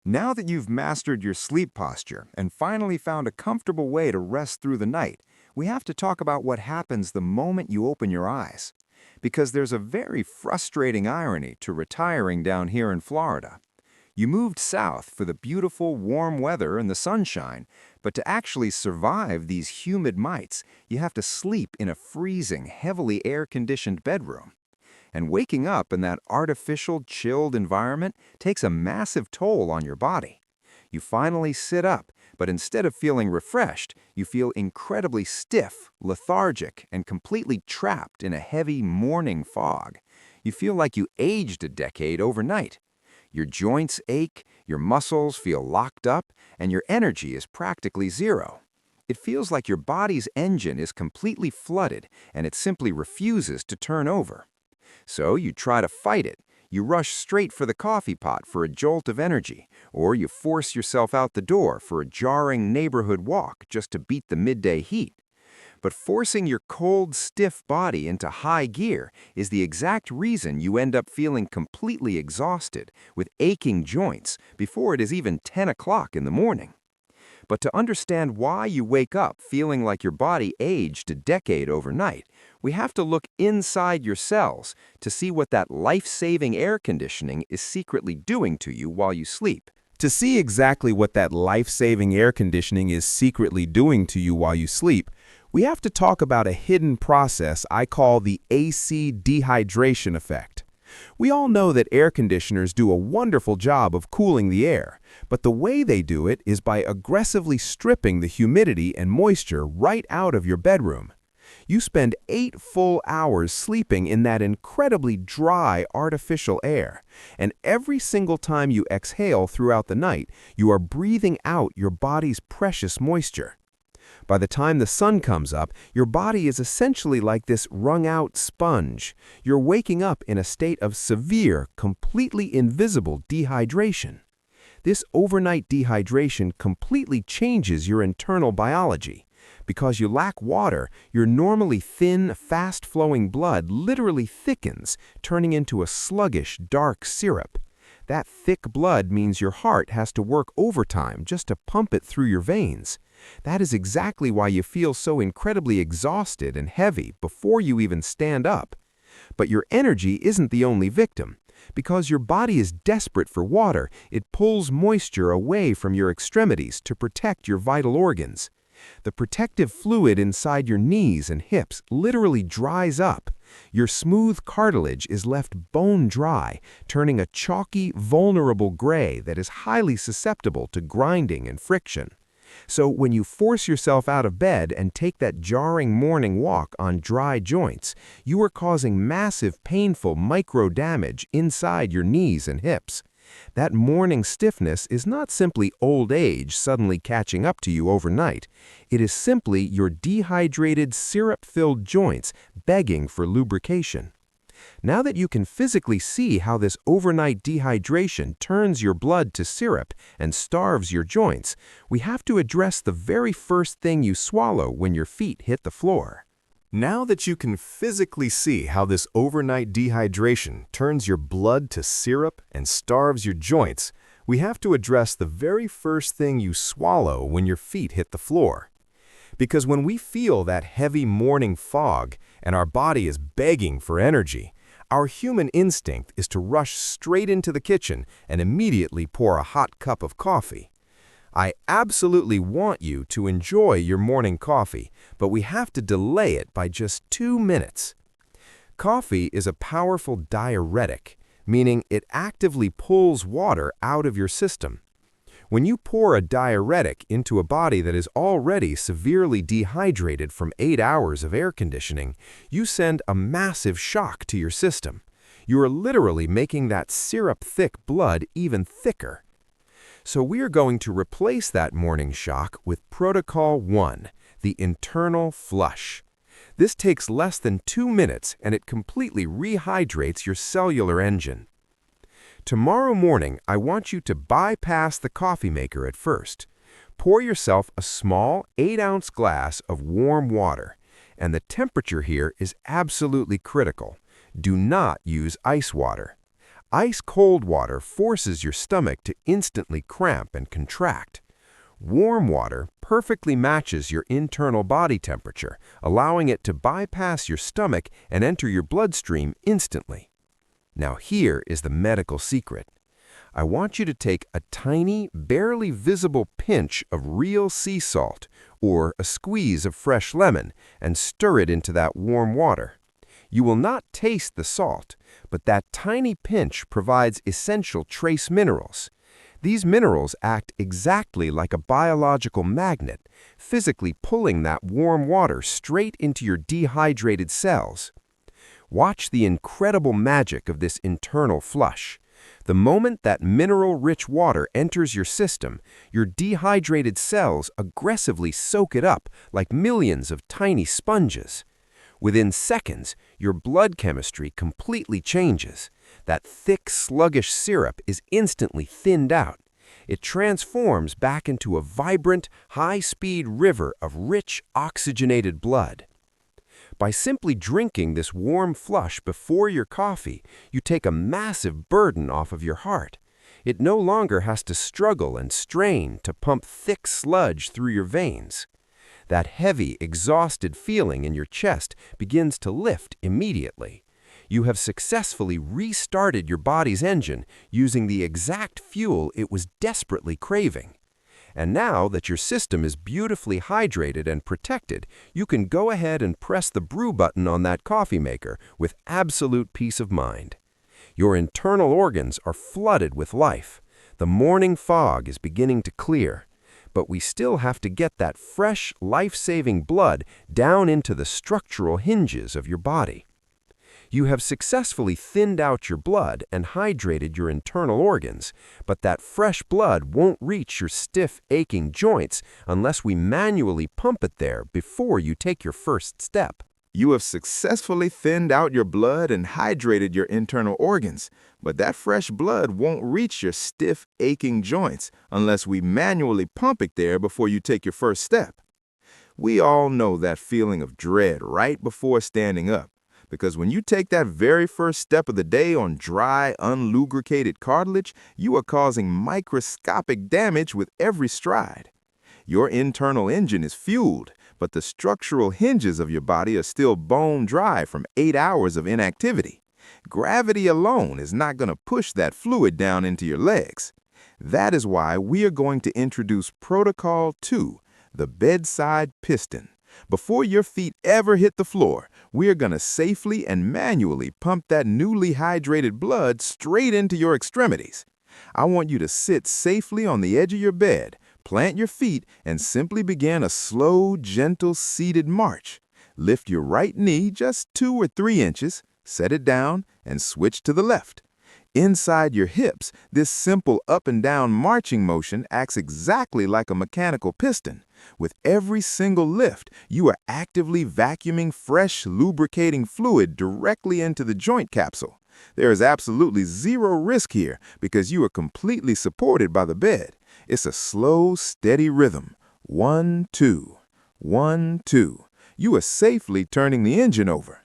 Now that you've mastered your sleep posture and finally found a comfortable way to rest through the night, we have to talk about what happens the moment you open your eyes. Because there's a very frustrating irony to retiring down here in Florida. You moved south for the beautiful warm weather and the sunshine, but to actually survive these humid nights, you have to sleep in a freezing, heavily air-conditioned bedroom. And waking up in that artificial, chilled environment takes a massive toll on your body. You finally sit up, but instead of feeling refreshed, you feel incredibly stiff, lethargic, and completely trapped in a heavy morning fog. You feel like you aged a decade overnight. Your joints ache, your muscles feel locked up, and your energy is practically zero. It feels like your body's engine is completely flooded and it simply refuses to turn over. So you try to fight it. You rush straight for the coffee pot for a jolt of energy, or you force yourself out the door for a jarring neighborhood walk just to beat the midday heat. But forcing your cold, stiff body into high gear is the exact reason you end up feeling completely exhausted with aching joints before it is even 10 o'clock in the morning. But to understand why you wake up feeling like your body aged a decade overnight, we have to look inside your cells to see what that life-saving air conditioning is secretly doing to you while you sleep. To see exactly what that life-saving air conditioning is secretly doing to you while you sleep, we have to talk about a hidden process I call the AC dehydration effect. We all know that air conditioners do a wonderful job of cooling the air, but the way they do it is by aggressively stripping the humidity and moisture right out of your bedroom. You spend 8 full hours sleeping in that incredibly dry, artificial air, and every single time you exhale throughout the night, you are breathing out your body's precious moisture. By the time the sun comes up, your body is essentially like this wrung-out sponge. You're waking up in a state of severe, completely invisible dehydration. This overnight dehydration completely changes your internal biology. Because you lack water, your normally thin, fast-flowing blood literally thickens, turning into a sluggish, dark syrup. That thick blood means your heart has to work overtime just to pump it through your veins. That is exactly why you feel so incredibly exhausted and heavy before you even stand up. But your energy isn't the only victim. Because your body is desperate for water, it pulls moisture away from your extremities to protect your vital organs. The protective fluid inside your knees and hips literally dries up. Your smooth cartilage is left bone dry, turning a chalky, vulnerable gray that is highly susceptible to grinding and friction. So when you force yourself out of bed and take that jarring morning walk on dry joints, you are causing massive, painful micro damage inside your knees and hips. That morning stiffness is not simply old age suddenly catching up to you overnight. It is simply your dehydrated, syrup-filled joints begging for lubrication. Now that you can physically see how this overnight dehydration turns your blood to syrup and starves your joints, we have to address the very first thing you swallow when your feet hit the floor. Now that you can physically see how this overnight dehydration turns your blood to syrup and starves your joints, we have to address the very first thing you swallow when your feet hit the floor. Because when we feel that heavy morning fog and our body is begging for energy, our human instinct is to rush straight into the kitchen and immediately pour a hot cup of coffee. I absolutely want you to enjoy your morning coffee, but we have to delay it by just 2 minutes. Coffee is a powerful diuretic, meaning it actively pulls water out of your system. When you pour a diuretic into a body that is already severely dehydrated from 8 hours of air conditioning, you send a massive shock to your system. You are literally making that syrup-thick blood even thicker. So we are going to replace that morning shock with Protocol 1, the internal flush. This takes less than 2 minutes and it completely rehydrates your cellular engine. Tomorrow morning, I want you to bypass the coffee maker at first. Pour yourself a small 8-ounce glass of warm water, and the temperature here is absolutely critical. Do not use ice water. Ice-cold water forces your stomach to instantly cramp and contract. Warm water perfectly matches your internal body temperature, allowing it to bypass your stomach and enter your bloodstream instantly. Now here is the medical secret. I want you to take a tiny, barely visible pinch of real sea salt or a squeeze of fresh lemon and stir it into that warm water. You will not taste the salt, but that tiny pinch provides essential trace minerals. These minerals act exactly like a biological magnet, physically pulling that warm water straight into your dehydrated cells. Watch the incredible magic of this internal flush. The moment that mineral-rich water enters your system, your dehydrated cells aggressively soak it up like millions of tiny sponges. Within seconds, your blood chemistry completely changes. That thick, sluggish syrup is instantly thinned out. It transforms back into a vibrant, high-speed river of rich, oxygenated blood. By simply drinking this warm flush before your coffee, you take a massive burden off of your heart. It no longer has to struggle and strain to pump thick sludge through your veins. That heavy, exhausted feeling in your chest begins to lift immediately. You have successfully restarted your body's engine using the exact fuel it was desperately craving. And now that your system is beautifully hydrated and protected, you can go ahead and press the brew button on that coffee maker with absolute peace of mind. Your internal organs are flooded with life. The morning fog is beginning to clear. But we still have to get that fresh, life-saving blood down into the structural hinges of your body. You have successfully thinned out your blood and hydrated your internal organs, but that fresh blood won't reach your stiff, aching joints unless we manually pump it there before you take your first step. You have successfully thinned out your blood and hydrated your internal organs, but that fresh blood won't reach your stiff, aching joints unless we manually pump it there before you take your first step. We all know that feeling of dread right before standing up, because when you take that very first step of the day on dry, unlubricated cartilage, you are causing microscopic damage with every stride. Your internal engine is fueled, but the structural hinges of your body are still bone dry from 8 hours of inactivity. Gravity alone is not going to push that fluid down into your legs. That is why we are going to introduce Protocol 2, the bedside piston. Before your feet ever hit the floor, we are going to safely and manually pump that newly hydrated blood straight into your extremities. I want you to sit safely on the edge of your bed, plant your feet, and simply begin a slow, gentle, seated march. Lift your right knee just 2 or 3 inches, set it down, and switch to the left. Inside your hips, this simple up and down marching motion acts exactly like a mechanical piston. With every single lift, you are actively vacuuming fresh, lubricating fluid directly into the joint capsule. There is absolutely zero risk here because you are completely supported by the bed. It's a slow, steady rhythm. 1, 2, 1, 2. You are safely turning the engine over.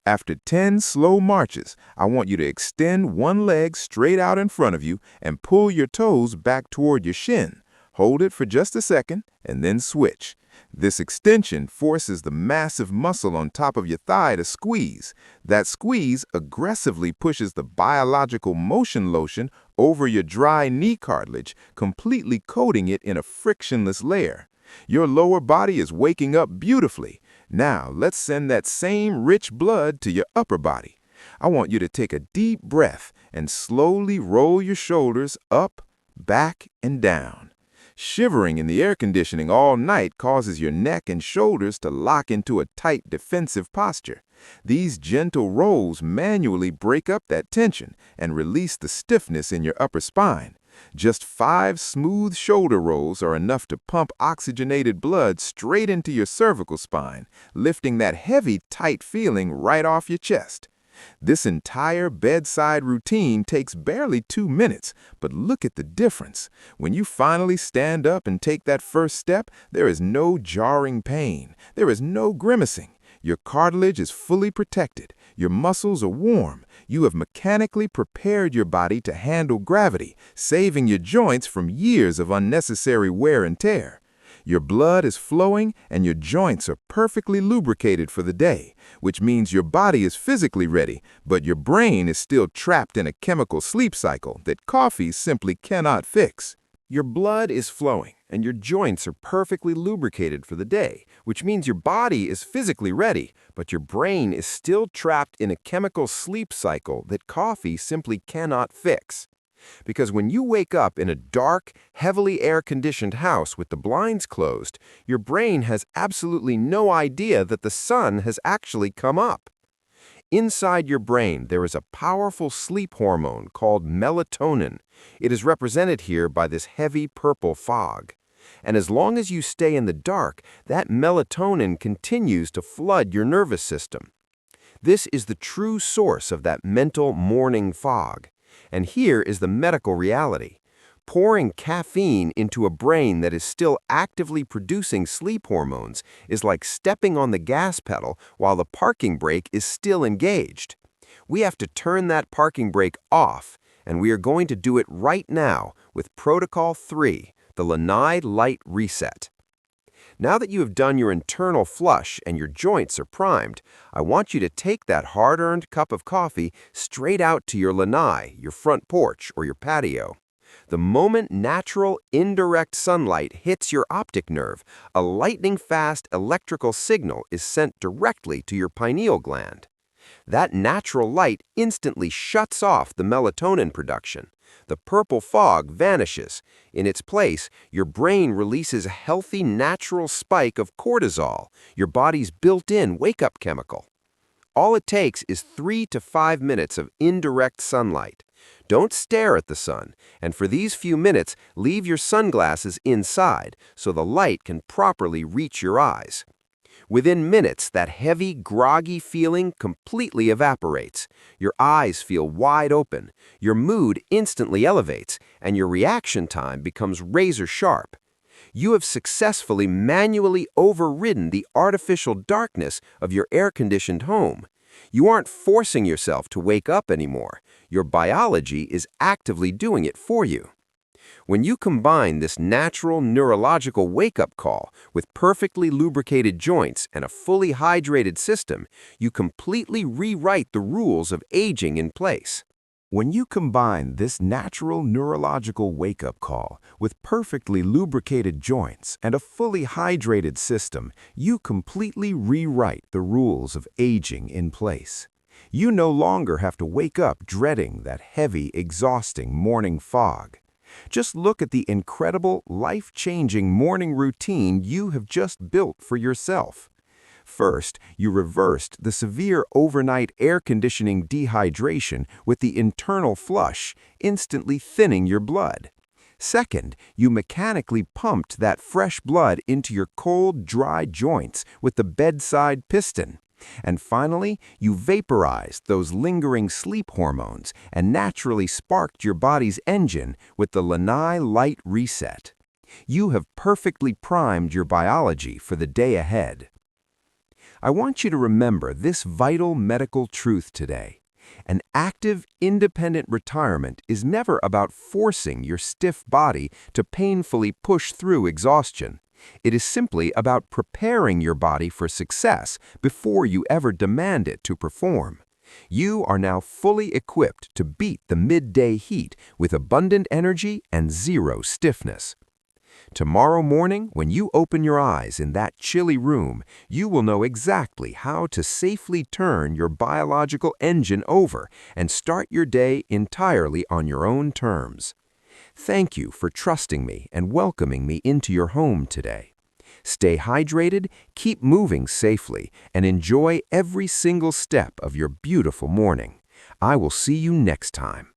After 10 slow marches, I want you to extend one leg straight out in front of you and pull your toes back toward your shin. Hold it for just a second and then switch. This extension forces the massive muscle on top of your thigh to squeeze. That squeeze aggressively pushes the biological motion lotion over your dry knee cartilage, completely coating it in a frictionless layer. Your lower body is waking up beautifully. Now, let's send that same rich blood to your upper body. I want you to take a deep breath and slowly roll your shoulders up, back, and down. Shivering in the air conditioning all night causes your neck and shoulders to lock into a tight defensive posture. These gentle rolls manually break up that tension and release the stiffness in your upper spine. Just 5 smooth shoulder rolls are enough to pump oxygenated blood straight into your cervical spine, lifting that heavy, tight feeling right off your chest. This entire bedside routine takes barely 2 minutes, but look at the difference. When you finally stand up and take that first step, there is no jarring pain. There is no grimacing. Your cartilage is fully protected. Your muscles are warm. You have mechanically prepared your body to handle gravity, saving your joints from years of unnecessary wear and tear. Your blood is flowing and your joints are perfectly lubricated for the day, which means your body is physically ready, but your brain is still trapped in a chemical sleep cycle that coffee simply cannot fix. Your blood is flowing and your joints are perfectly lubricated for the day, which means your body is physically ready, but your brain is still trapped in a chemical sleep cycle that coffee simply cannot fix. Because when you wake up in a dark, heavily air-conditioned house with the blinds closed, your brain has absolutely no idea that the sun has actually come up. Inside your brain, there is a powerful sleep hormone called melatonin. It is represented here by this heavy purple fog. And as long as you stay in the dark, that melatonin continues to flood your nervous system. This is the true source of that mental morning fog. And here is the medical reality. Pouring caffeine into a brain that is still actively producing sleep hormones is like stepping on the gas pedal while the parking brake is still engaged. We have to turn that parking brake off, and we are going to do it right now with Protocol 3, the Lanai Light Reset. Now that you have done your internal flush and your joints are primed, I want you to take that hard-earned cup of coffee straight out to your lanai, your front porch, or your patio. The moment natural, indirect sunlight hits your optic nerve, a lightning-fast electrical signal is sent directly to your pineal gland. That natural light instantly shuts off the melatonin production. The purple fog vanishes. In its place, your brain releases a healthy natural spike of cortisol, your body's built-in wake-up chemical. All it takes is 3 to 5 minutes of indirect sunlight. Don't stare at the sun, and for these few minutes, leave your sunglasses inside so the light can properly reach your eyes. Within minutes, that heavy, groggy feeling completely evaporates. Your eyes feel wide open, your mood instantly elevates, and your reaction time becomes razor sharp. You have successfully manually overridden the artificial darkness of your air-conditioned home. You aren't forcing yourself to wake up anymore. Your biology is actively doing it for you. When you combine this natural neurological wake-up call with perfectly lubricated joints and a fully hydrated system, you completely rewrite the rules of aging in place. When you combine this natural neurological wake-up call with perfectly lubricated joints and a fully hydrated system, you completely rewrite the rules of aging in place. You no longer have to wake up dreading that heavy, exhausting morning fog. Just look at the incredible, life-changing morning routine you have just built for yourself. First, you reversed the severe overnight air conditioning dehydration with the internal flush, instantly thinning your blood. Second, you mechanically pumped that fresh blood into your cold, dry joints with the bedside piston. And finally, you vaporized those lingering sleep hormones and naturally sparked your body's engine with the Lanai Light Reset. You have perfectly primed your biology for the day ahead. I want you to remember this vital medical truth today. An active, independent retirement is never about forcing your stiff body to painfully push through exhaustion. It is simply about preparing your body for success before you ever demand it to perform. You are now fully equipped to beat the midday heat with abundant energy and zero stiffness. Tomorrow morning, when you open your eyes in that chilly room, you will know exactly how to safely turn your biological engine over and start your day entirely on your own terms. Thank you for trusting me and welcoming me into your home today. Stay hydrated, keep moving safely, and enjoy every single step of your beautiful morning. I will see you next time.